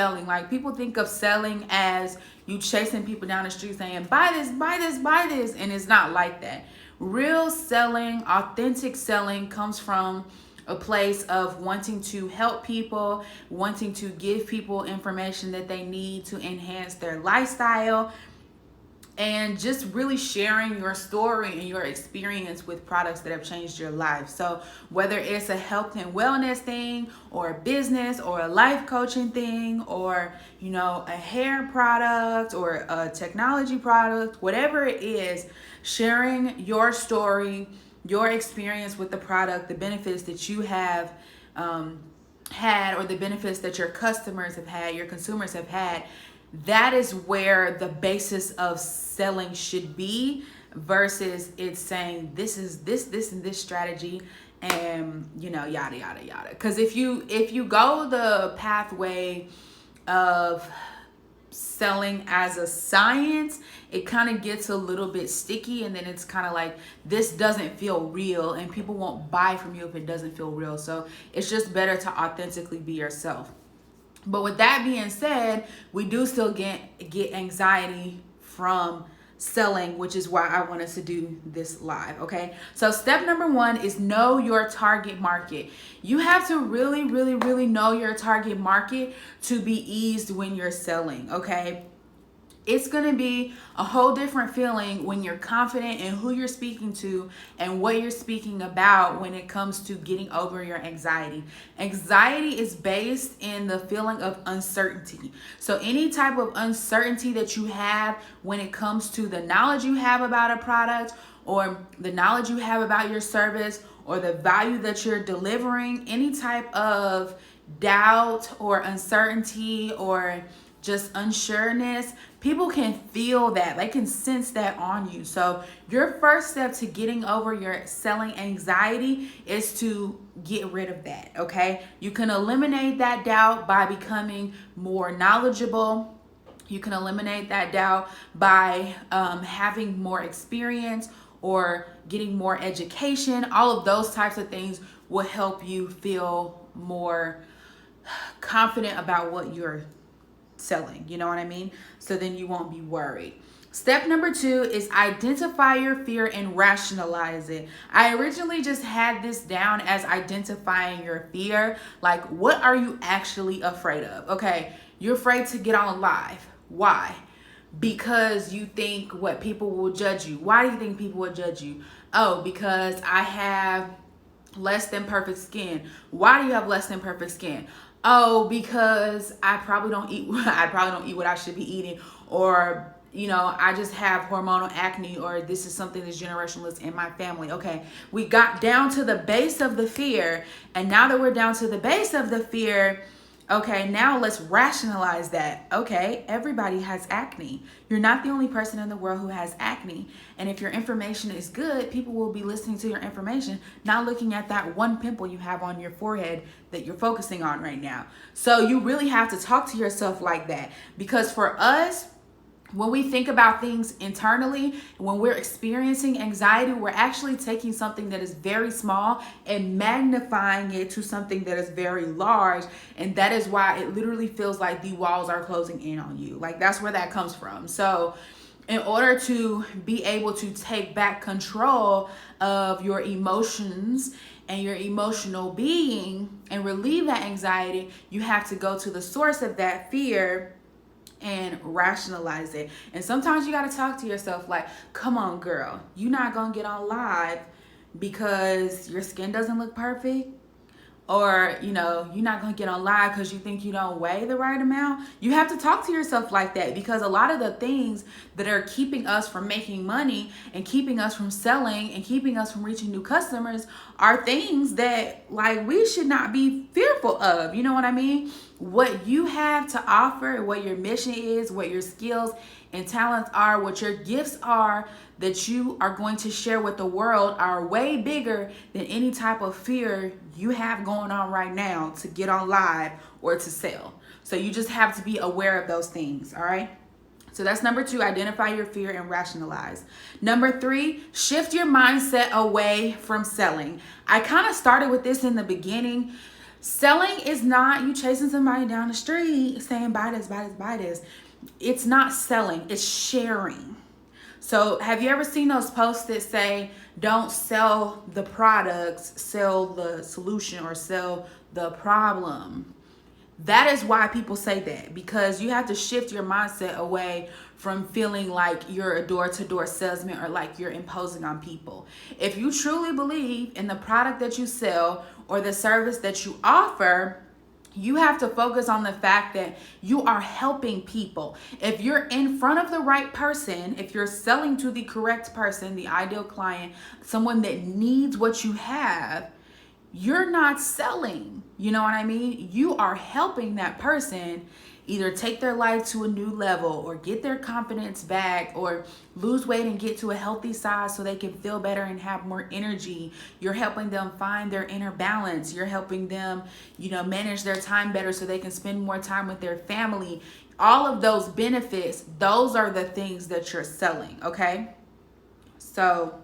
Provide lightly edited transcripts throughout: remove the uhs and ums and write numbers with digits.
selling. Like, people think of selling as you chasing people down the street saying, buy this, buy this, buy this. And it's not like that. Real selling, authentic selling comes from a place of wanting to help people, wanting to give people information that they need to enhance their lifestyle, and just really sharing your story and your experience with products that have changed your life. So whether it's a health and wellness thing, or a business, or a life coaching thing, or a hair product, or a technology product, whatever it is, sharing your story, your experience with the product, the benefits that you have had, or the benefits that your customers have had, your consumers have had, that is where the basis of selling should be, versus it's saying this is this and this strategy, and yada yada yada. Because if you go the pathway of selling as a science, it kind of gets a little bit sticky, and then it's kind of like, this doesn't feel real, and people won't buy from you if it doesn't feel real. So it's just better to authentically be yourself. But with that being said, we do still get anxiety from selling, which is why I want us to do this live. Okay, so step number 1 is know your target market. You have to really, really, really know your target market to be eased when you're selling. Okay, it's going to be a whole different feeling when you're confident in who you're speaking to and what you're speaking about when it comes to getting over your anxiety. Anxiety is based in the feeling of uncertainty. So any type of uncertainty that you have when it comes to the knowledge you have about a product, or the knowledge you have about your service, or the value that you're delivering, any type of doubt or uncertainty or just unsureness, people can feel that. They can sense that on you. So your first step to getting over your selling anxiety is to get rid of that. Okay, you can eliminate that doubt by becoming more knowledgeable. You can eliminate that doubt by having more experience or getting more education. All of those types of things will help you feel more confident about what you're selling. You know what I mean? So then you won't be worried. Step number 2 is identify your fear and rationalize it. I originally just had this down as identifying your fear. Like, what are you actually afraid of? Okay, you're afraid to get on live. Why? Because you think what people will judge you. Why do you think people will judge you? Oh, because I have less than perfect skin. Why do you have less than perfect skin? Oh, because I probably don't eat what I should be eating, or I just have hormonal acne, or this is something that's generational in my family. Okay, we got down to the base of the fear, and now that we're down to the base of the fear, okay, now let's rationalize that. Okay, everybody has acne. You're not the only person in the world who has acne. And if your information is good, people will be listening to your information, not looking at that one pimple you have on your forehead that you're focusing on right now. So you really have to talk to yourself like that. Because for us, when we think about things internally, when we're experiencing anxiety, we're actually taking something that is very small and magnifying it to something that is very large. And that is why it literally feels like the walls are closing in on you. Like, that's where that comes from. So in order to be able to take back control of your emotions and your emotional being and relieve that anxiety, you have to go to the source of that fear and rationalize it. And sometimes you got to talk to yourself like, come on, girl, you're not going to get on live because your skin doesn't look perfect. Or, you're not going to get on live because you think you don't weigh the right amount. You have to talk to yourself like that, because a lot of the things that are keeping us from making money and keeping us from selling and keeping us from reaching new customers are things that, like, we should not be fearful of. You know what I mean? What you have to offer, what your mission is, what your skills and talents are, what your gifts are that you are going to share with the world are way bigger than any type of fear you have going on right now to get on live or to sell. So you just have to be aware of those things, all right? So that's number 2, identify your fear and rationalize. Number 3, shift your mindset away from selling. I kind of started with this in the beginning. Selling is not you chasing somebody down the street saying buy this, buy this, buy this. It's not selling, it's sharing. So have you ever seen those posts that say, don't sell the products, sell the solution or sell the problem? That is why people say that, because you have to shift your mindset away from feeling like you're a door-to-door salesman or like you're imposing on people. If you truly believe in the product that you sell or the service that you offer, you have to focus on the fact that you are helping people. If you're in front of the right person, if you're selling to the correct person, the ideal client, someone that needs what you have, you're not selling. You know what I mean? You are helping that person either take their life to a new level or get their confidence back or lose weight and get to a healthy size so they can feel better and have more energy. You're helping them find their inner balance. You're helping them, manage their time better so they can spend more time with their family. All of those benefits, those are the things that you're selling, okay? So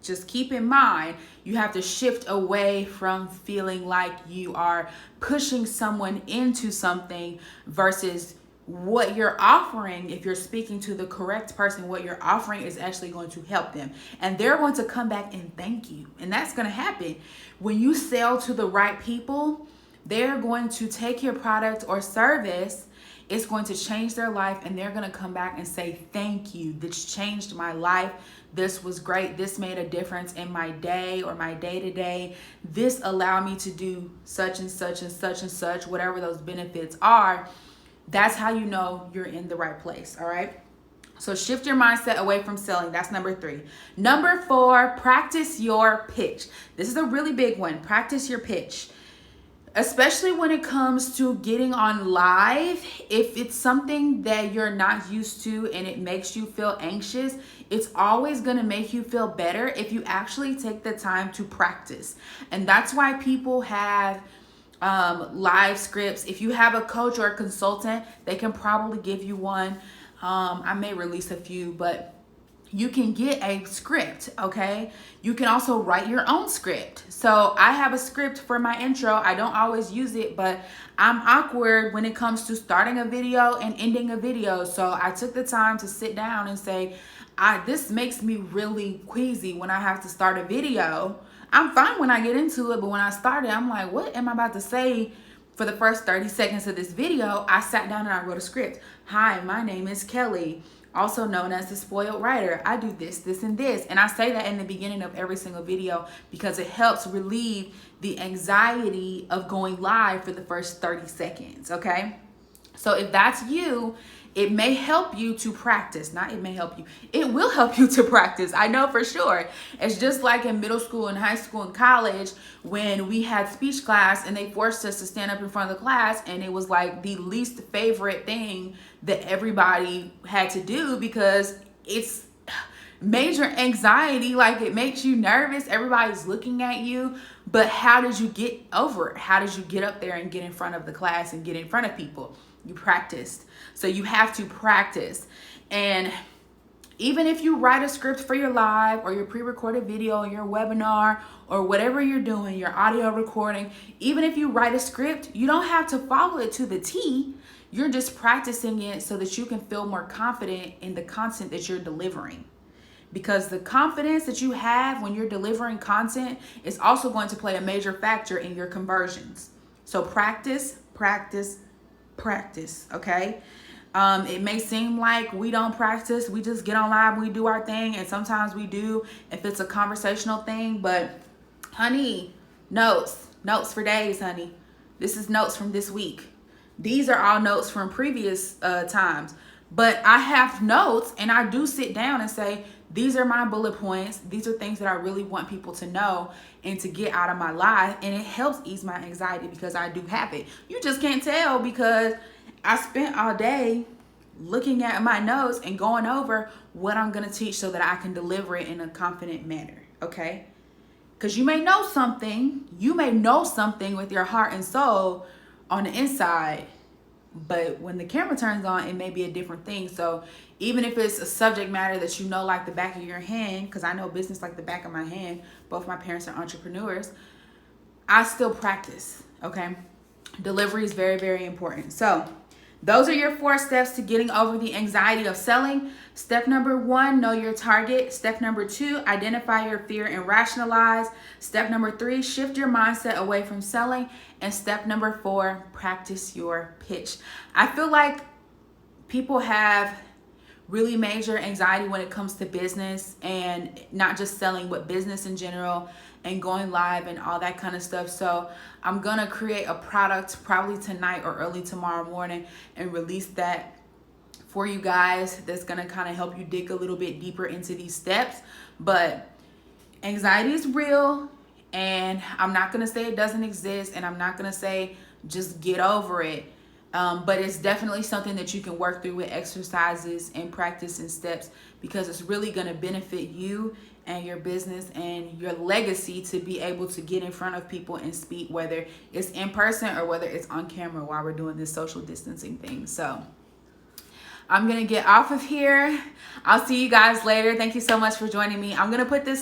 just keep in mind, you have to shift away from feeling like you are pushing someone into something versus what you're offering. If you're speaking to the correct person, what you're offering is actually going to help them. And they're going to come back and thank you. And that's going to happen. When you sell to the right people, they're going to take your product or service. It's going to change their life and they're going to come back and say, thank you. This changed my life. This was great. This made a difference in my day or my day-to-day. This allowed me to do such and such and such and such, whatever those benefits are. That's how you know you're in the right place, all right? So shift your mindset away from selling. That's number 3. Number 4, practice your pitch. This is a really big one. Practice your pitch. Especially when it comes to getting on live, if it's something that you're not used to and it makes you feel anxious, it's always going to make you feel better if you actually take the time to practice. And that's why people have live scripts. If you have a coach or a consultant, they can probably give you one. I may release a few, but you can get a script, okay? You can also write your own script. So I have a script for my intro. I don't always use it, but I'm awkward when it comes to starting a video and ending a video. So I took the time to sit down and say, this makes me really queasy when I have to start a video. I'm fine when I get into it, but when I started, I'm like, what am I about to say for the first 30 seconds of this video? I sat down and I wrote a script. Hi, my name is Kelly, also known as the Spoiled Writer. I do this, this, and this. And I say that in the beginning of every single video because it helps relieve the anxiety of going live for the first 30 seconds, okay? So if that's you, it may help you to practice. Not it may help you. It will help you to practice. I know for sure. It's just like in middle school and high school and college when we had speech class and they forced us to stand up in front of the class, and it was like the least favorite thing that everybody had to do because it's major anxiety. Like, it makes you nervous. Everybody's looking at you. But how did you get over it? How did you get up there and get in front of the class and get in front of people? You practiced. So you have to practice. And even if you write a script for your live or your pre-recorded video, your webinar, or whatever you're doing, your audio recording, even if you write a script, you don't have to follow it to the T. You're just practicing it so that you can feel more confident in the content that you're delivering. Because the confidence that you have when you're delivering content is also going to play a major factor in your conversions. So practice, practice, practice, okay? It may seem like we don't practice. We just get on live, we do our thing, and sometimes we do if it's a conversational thing. But honey, notes for days, honey. This is notes from this week. These are all notes from previous times. But I have notes, and I do sit down and say, these are my bullet points. These are things that I really want people to know and to get out of my life. And it helps ease my anxiety because I do have it. You just can't tell because I spent all day looking at my notes and going over what I'm going to teach so that I can deliver it in a confident manner, okay? Because you may know something with your heart and soul on the inside, but when the camera turns on, it may be a different thing. So even if it's a subject matter that you know like the back of your hand, because I know business like the back of my hand, both my parents are entrepreneurs, I still practice. Okay. Delivery is very, very important. So those are your 4 steps to getting over the anxiety of selling. Step number 1, know your target. Step number 2, identify your fear and rationalize. Step number 3, shift your mindset away from selling. And step number 4, practice your pitch. I feel like people have really major anxiety when it comes to business, and not just selling, but business in general, and going live and all that kind of stuff. So I'm gonna create a product probably tonight or early tomorrow morning and release that for you guys. That's gonna kind of help you dig a little bit deeper into these steps. But anxiety is real, and I'm not gonna say it doesn't exist, and I'm not gonna say just get over it. But it's definitely something that you can work through with exercises and practice and steps, because it's really going to benefit you and your business and your legacy to be able to get in front of people and speak, whether it's in person or whether it's on camera while we're doing this social distancing thing. So I'm going to get off of here. I'll see you guys later. Thank you so much for joining me. I'm going to put this